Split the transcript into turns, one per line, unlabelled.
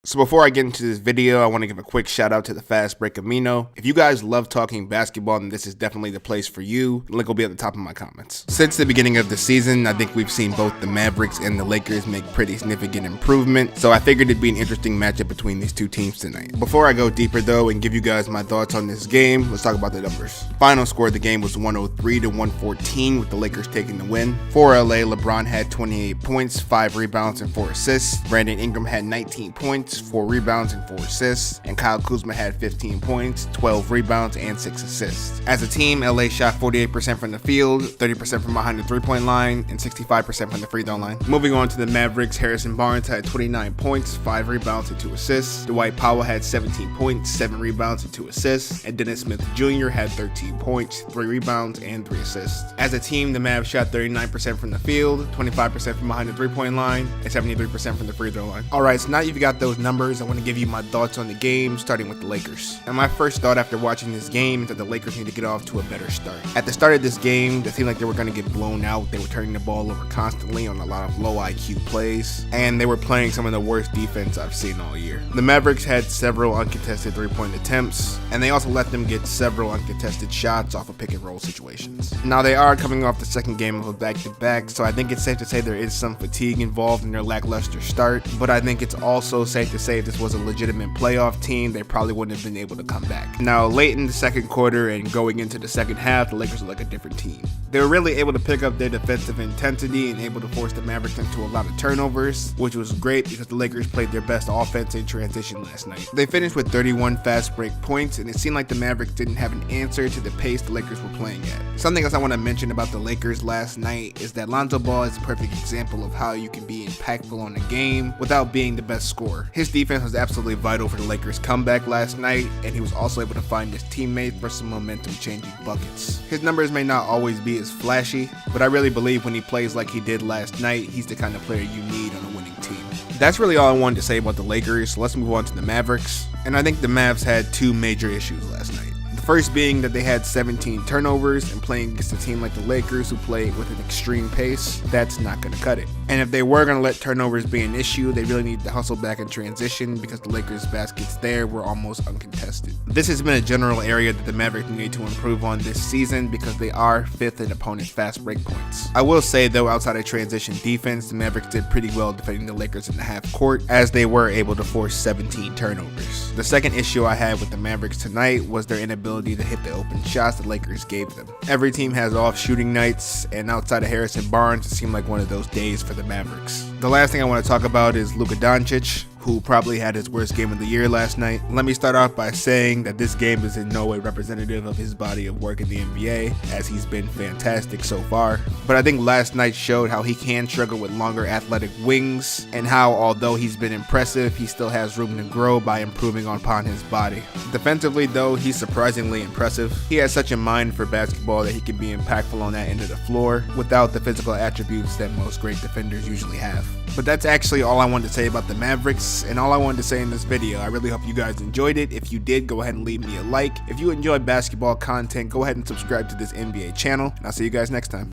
So before I get into this video, I want to give a quick shout out to the Fast Break Amino. If you guys love talking basketball, then this is definitely the place for you. The link will be at the top of my comments. Since the beginning of the season, I think we've seen both the Mavericks and the Lakers make pretty significant improvement, so I figured it'd be an interesting matchup between these two teams tonight. Before I go deeper though and give you guys my thoughts on this game, let's talk about the numbers. Final score of the game was 103-114 with the Lakers taking the win. For LA, LeBron had 28 points, 5 rebounds, and 4 assists. Brandon Ingram had 19 points, 4 rebounds, and 4 assists. And Kyle Kuzma had 15 points, 12 rebounds, and 6 assists. As a team, LA shot 48% from the field, 30% from behind the three-point line, and 65% from the free throw line. Moving on to the Mavericks, Harrison Barnes had 29 points, 5 rebounds, and 2 assists. Dwight Powell had 17 points, 7 rebounds, and 2 assists. And Dennis Smith Jr. had 13 points, 3 rebounds, and 3 assists. As a team, the Mavs shot 39% from the field, 25% from behind the three-point line, and 73% from the free throw line. Alright, so now you've got those numbers, I want to give you my thoughts on the game, starting with the Lakers. And my first thought after watching this game is that the Lakers need to get off to a better start. At the start of this game, it seemed like they were going to get blown out. They were turning the ball over constantly on a lot of low IQ plays, and they were playing some of the worst defense I've seen all year. The Mavericks had several uncontested three-point attempts, and they also let them get several uncontested shots off of pick-and-roll situations. Now, they are coming off the second game of a back-to-back, so I think it's safe to say there is some fatigue involved in their lackluster start, but I think it's also safe to say if this was a legitimate playoff team, they probably wouldn't have been able to come back. Now, late in the second quarter and going into the second half, the Lakers look like a different team. They were really able to pick up their defensive intensity and able to force the Mavericks into a lot of turnovers, which was great because the Lakers played their best offense in transition last night. They finished with 31 fast break points, and it seemed like the Mavericks didn't have an answer to the pace the Lakers were playing at. Something else I want to mention about the Lakers last night is that Lonzo Ball is a perfect example of how you can be impactful on a game without being the best scorer. His defense was absolutely vital for the Lakers' comeback last night, and he was also able to find his teammates for some momentum-changing buckets. His numbers may not always be as flashy, but I really believe when he plays like he did last night, he's the kind of player you need on a winning team. That's really all I wanted to say about the Lakers, so let's move on to the Mavericks. And I think the Mavs had 2 major issues last night. The first being that they had 17 turnovers, and playing against a team like the Lakers who play with an extreme pace, that's not going to cut it. And if they were going to let turnovers be an issue, they really need to hustle back in transition because the Lakers' baskets there were almost uncontested. This has been a general area that the Mavericks need to improve on this season because they are 5th in opponent fast break points. I will say though, outside of transition defense, the Mavericks did pretty well defending the Lakers in the half court as they were able to force 17 turnovers. The second issue I had with the Mavericks tonight was their inability to hit the open shots the Lakers gave them. Every team has off shooting nights, and outside of Harrison Barnes, it seemed like one of those days for the Mavericks. The last thing I want to talk about is Luka Doncic, who probably had his worst game of the year last night. Let me start off by saying that this game is in no way representative of his body of work in the NBA, as he's been fantastic so far. But I think last night showed how he can struggle with longer athletic wings, and how although he's been impressive, he still has room to grow by improving upon his body. Defensively though, he's surprisingly impressive. He has such a mind for basketball that he can be impactful on that end of the floor without the physical attributes that most great defenders usually have. But that's actually all I wanted to say about the Mavericks, and all I wanted to say in this video. I really hope you guys enjoyed it. If you did, go ahead and leave me a like. If you enjoy basketball content, go ahead and subscribe to this NBA channel, and I'll see you guys next time.